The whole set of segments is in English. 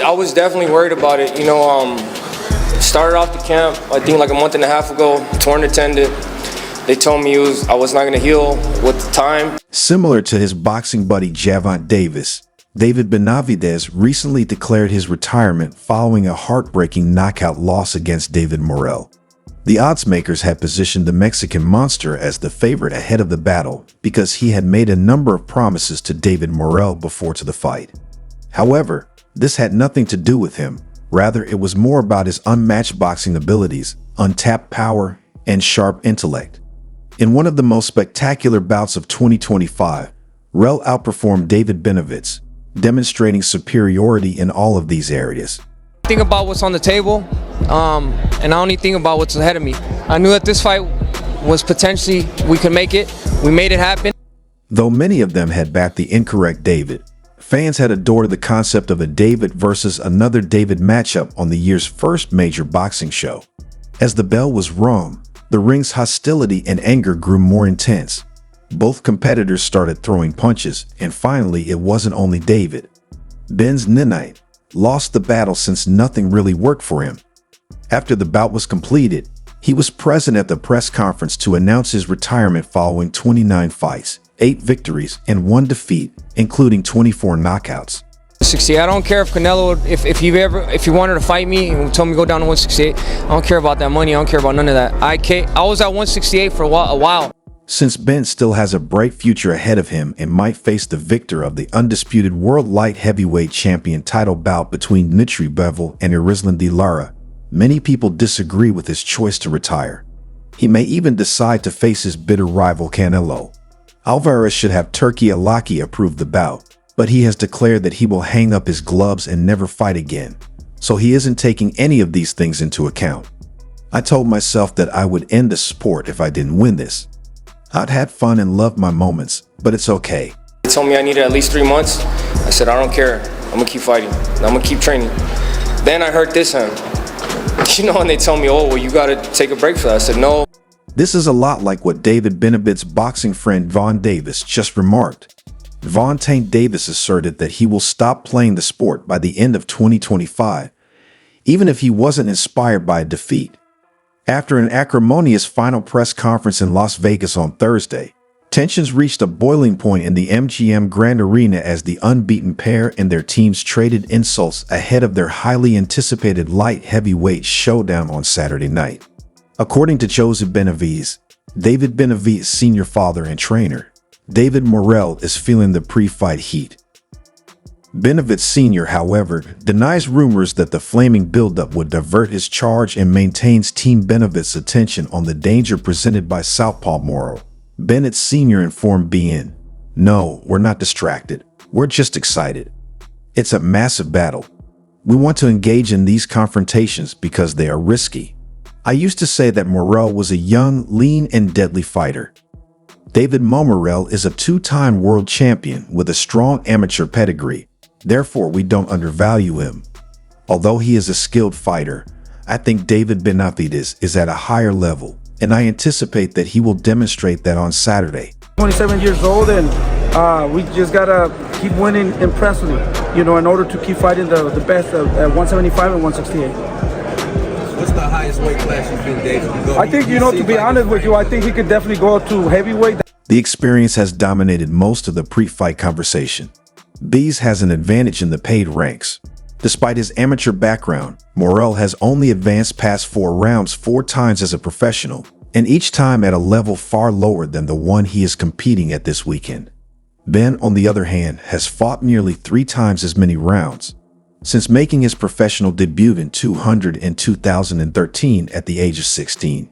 I was definitely worried about it. Started off the camp, I think like a month and a half ago, torn the tendon. They told me I was not going to heal with the time. Similar to his boxing buddy Javante Davis, David Benavidez recently declared his retirement following a heartbreaking knockout loss against David Morrell. The odds makers had positioned the Mexican monster as the favorite ahead of the battle because he had made a number of promises to David Morrell before the fight. However, this had nothing to do with him. Rather, it was more about his unmatched boxing abilities, untapped power, and sharp intellect. In one of the most spectacular bouts of 2025, Morrell outperformed David Benavidez, demonstrating superiority in all of these areas. Think about what's on the table, and I only think about what's ahead of me. I knew that this fight was potentially, we could make it. We made it happen. Though many of them had backed the incorrect David, fans had adored the concept of a David versus another David matchup on the year's first major boxing show. As the bell was rung, the ring's hostility and anger grew more intense. Both competitors started throwing punches, and finally it wasn't only David. Ben's Ninite lost the battle since nothing really worked for him. After the bout was completed, he was present at the press conference to announce his retirement following 29 fights, 8 victories, and 1 defeat, including 24 knockouts. 168. I don't care if Canelo, if he wanted to fight me and told me to go down to 168. I don't care about that money. I don't care about none of that. I was at 168 for a while. Since Ben still has a bright future ahead of him and might face the victor of the undisputed world light heavyweight champion title bout between David Benavidez and Erislandy Lara, many people disagree with his choice to retire. He may even decide to face his bitter rival Canelo. Alvarez should have Turki Alaki approve the bout, but he has declared that he will hang up his gloves and never fight again, so he isn't taking any of these things into account. I told myself that I would end the sport if I didn't win this. I'd had fun and loved my moments, but it's okay. They told me I needed at least 3 months. I said, I don't care. I'm going to keep fighting. I'm going to keep training. Then I heard this hand. And they told me, oh, well, you got to take a break for that. I said, no. This is a lot like what David Benavidez's boxing friend Vaughn Davis just remarked. Vaughn Tank Davis asserted that he will stop playing the sport by the end of 2025, even if he wasn't inspired by a defeat. After an acrimonious final press conference in Las Vegas on Thursday, tensions reached a boiling point in the MGM Grand Arena as the unbeaten pair and their teams traded insults ahead of their highly anticipated light heavyweight showdown on Saturday night. According to David Benavidez, David Benavidez' senior father and trainer, David Morrell, is feeling the pre-fight heat. Benavidez Sr., however, denies rumors that the flaming buildup would divert his charge and maintains Team Benavidez's attention on the danger presented by Southpaw Morrell. Bennett Sr. informed BN, "No, we're not distracted. We're just excited. It's a massive battle. We want to engage in these confrontations because they are risky. I used to say that Morrell was a young, lean, and deadly fighter. David Morrell is a 2-time world champion with a strong amateur pedigree. Therefore, we don't undervalue him. Although he is a skilled fighter, I think David Benavidez is at a higher level, and I anticipate that he will demonstrate that on Saturday." 27 years old, and we just gotta keep winning impressively, in order to keep fighting the best at 175 and 168. What's the highest weight class you've been, David? I think, to be honest with you, I think he could definitely go to heavyweight. The experience has dominated most of the pre-fight conversation. Bees has an advantage in the paid ranks. Despite his amateur background, Morrell has only advanced past 4 rounds 4 times as a professional, and each time at a level far lower than the one he is competing at this weekend. Ben, on the other hand, has fought nearly 3 times as many rounds. Since making his professional debut in 2013 at the age of 16,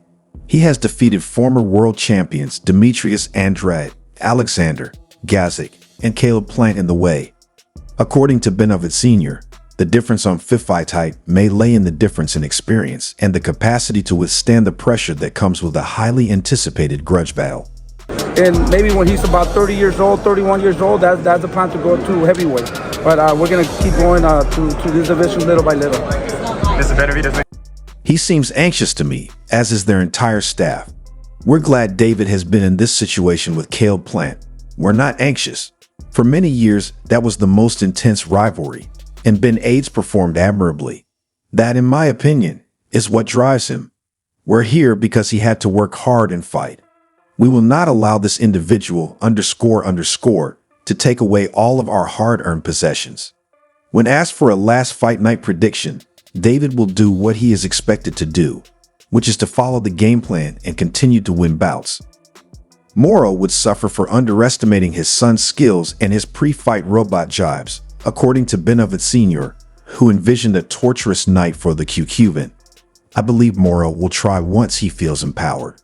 he has defeated former world champions Demetrius Andrade, Alexander Gazek, and Caleb Plant in the way. According to Benavidez Sr., the difference on fight height may lay in the difference in experience and the capacity to withstand the pressure that comes with a highly anticipated grudge battle. And maybe when he's about 30 years old, 31 years old, that's the plan to go to heavyweight. But we're going to keep going to this division little by little. Mr. Benavidez. He seems anxious to me, as is their entire staff. We're glad David has been in this situation with Caleb Plant. We're not anxious. For many years, that was the most intense rivalry, and Benavidez performed admirably. That, in my opinion, is what drives him. We're here because he had to work hard and fight. We will not allow this individual to take away all of our hard-earned possessions. When asked for a last fight night prediction, David will do what he is expected to do, which is to follow the game plan and continue to win bouts. Morrell would suffer for underestimating his son's skills and his pre-fight robot jibes, according to Benavidez Sr., who envisioned a torturous night for the Cuban. I believe Morrell will try once he feels empowered.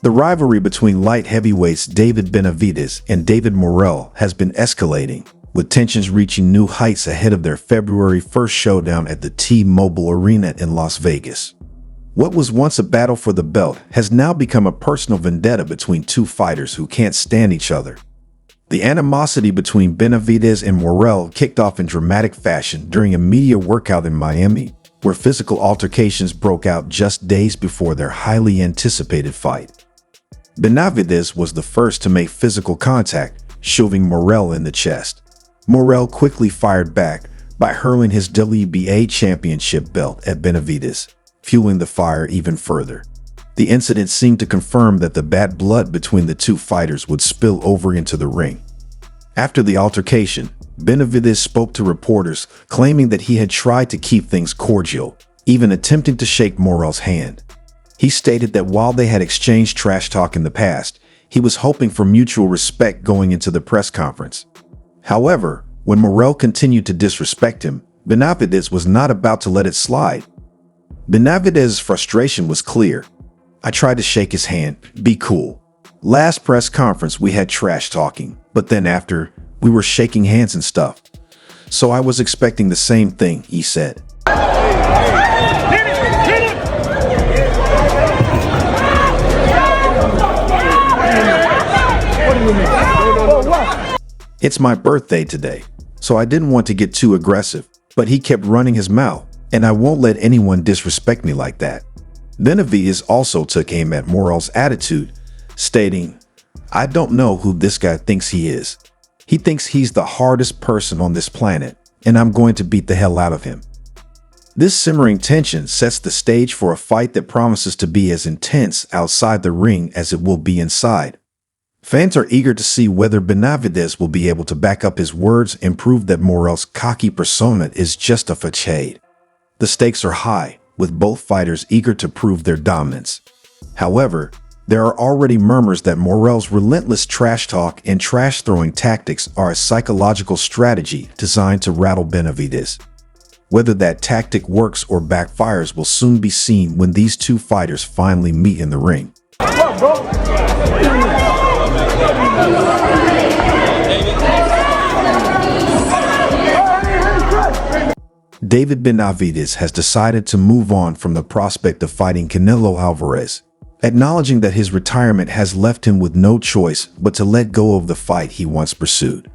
The rivalry between light heavyweights David Benavidez and David Morrell has been escalating, with tensions reaching new heights ahead of their February 1st showdown at the T-Mobile Arena in Las Vegas. What was once a battle for the belt has now become a personal vendetta between two fighters who can't stand each other. The animosity between Benavidez and Morrell kicked off in dramatic fashion during a media workout in Miami, where physical altercations broke out just days before their highly anticipated fight. Benavidez was the first to make physical contact, shoving Morrell in the chest. Morrell quickly fired back by hurling his WBA championship belt at Benavidez, fueling the fire even further. The incident seemed to confirm that the bad blood between the two fighters would spill over into the ring. After the altercation, Benavidez spoke to reporters, claiming that he had tried to keep things cordial, even attempting to shake Morrell's hand. He stated that while they had exchanged trash talk in the past, he was hoping for mutual respect going into the press conference. However, when Morrell continued to disrespect him, Benavidez was not about to let it slide. Benavidez's frustration was clear. I tried to shake his hand, be cool. Last press conference we had trash talking, but then after, we were shaking hands and stuff. So I was expecting the same thing, he said. It's my birthday today, so I didn't want to get too aggressive, but he kept running his mouth, and I won't let anyone disrespect me like that. Benavidez also took aim at Morrell's attitude, stating, I don't know who this guy thinks he is. He thinks he's the hardest person on this planet, and I'm going to beat the hell out of him. This simmering tension sets the stage for a fight that promises to be as intense outside the ring as it will be inside. Fans are eager to see whether Benavidez will be able to back up his words and prove that Morrell's cocky persona is just a facade. The stakes are high, with both fighters eager to prove their dominance. However, there are already murmurs that Morrell's relentless trash talk and trash-throwing tactics are a psychological strategy designed to rattle Benavidez. Whether that tactic works or backfires will soon be seen when these two fighters finally meet in the ring. David Benavidez has decided to move on from the prospect of fighting Canelo Alvarez, acknowledging that his retirement has left him with no choice but to let go of the fight he once pursued.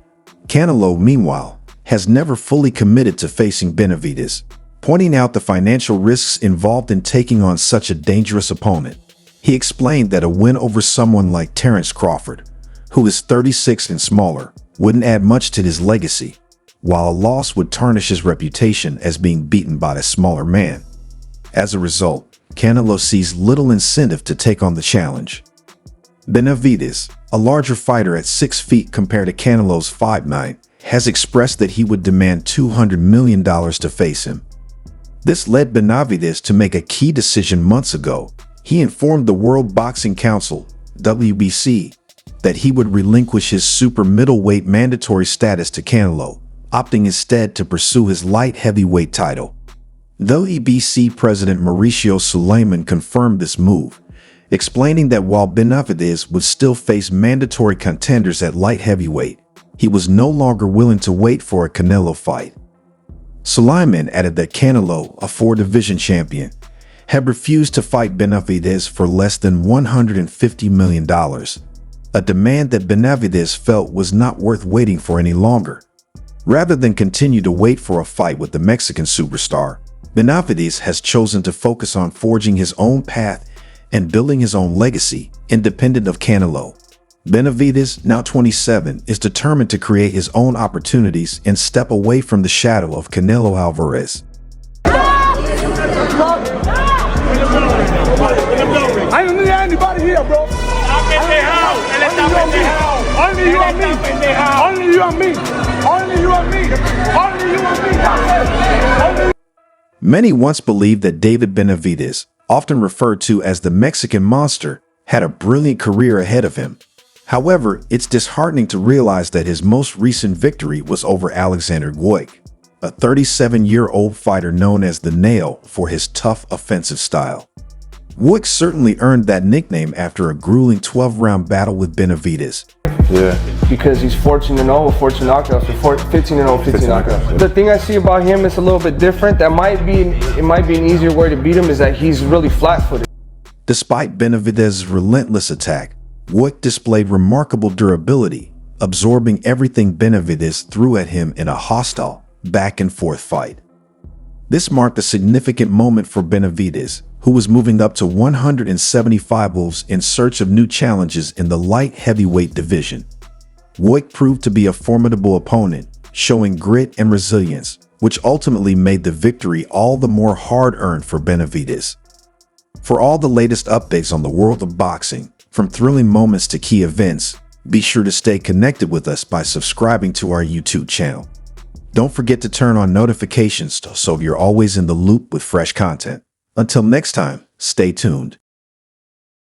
Canelo, meanwhile, has never fully committed to facing Benavidez, pointing out the financial risks involved in taking on such a dangerous opponent. He explained that a win over someone like Terence Crawford, who is 36 and smaller, wouldn't add much to his legacy, while a loss would tarnish his reputation as being beaten by a smaller man. As a result, Canelo sees little incentive to take on the challenge. Benavidez, a larger fighter at 6 feet compared to Canelo's 5'9", has expressed that he would demand $200 million to face him. This led Benavidez to make a key decision months ago. He informed the World Boxing Council, WBC, that he would relinquish his super middleweight mandatory status to Canelo, opting instead to pursue his light heavyweight title. WBC President Mauricio Suleiman confirmed this move, explaining that while Benavidez would still face mandatory contenders at light heavyweight, he was no longer willing to wait for a Canelo fight. Suleiman added that Canelo, a 4-division champion, had refused to fight Benavidez for less than $150 million, a demand that Benavidez felt was not worth waiting for any longer. Rather than continue to wait for a fight with the Mexican superstar, Benavidez has chosen to focus on forging his own path and building his own legacy, independent of Canelo. Benavidez, now 27, is determined to create his own opportunities and step away from the shadow of Canelo Alvarez. I don't need anybody here, bro. Only you and me. Only you and me. Only you and me. Only you and me. Many once believed that David Benavidez, often referred to as the Mexican Monster, had a brilliant career ahead of him. However, it's disheartening to realize that his most recent victory was over Alexander Wojcik, a 37-year-old fighter known as the Nail for his tough offensive style. Wojcik certainly earned that nickname after a grueling 12-round battle with Benavidez. Yeah. Because he's 14-0 with 14 knockouts, 15-0, 15 knockouts. The thing I see about him is a little bit different. It might be an easier way to beat him is that he's really flat-footed. Despite Benavidez's relentless attack, Wojcik displayed remarkable durability, absorbing everything Benavidez threw at him in a hostile, back-and-forth fight. This marked a significant moment for Benavidez, who was moving up to 175 wolves in search of new challenges in the light heavyweight division. Wojcik proved to be a formidable opponent, showing grit and resilience, which ultimately made the victory all the more hard-earned for Benavidez. For all the latest updates on the world of boxing, from thrilling moments to key events, be sure to stay connected with us by subscribing to our YouTube channel. Don't forget to turn on notifications so you're always in the loop with fresh content. Until next time, stay tuned.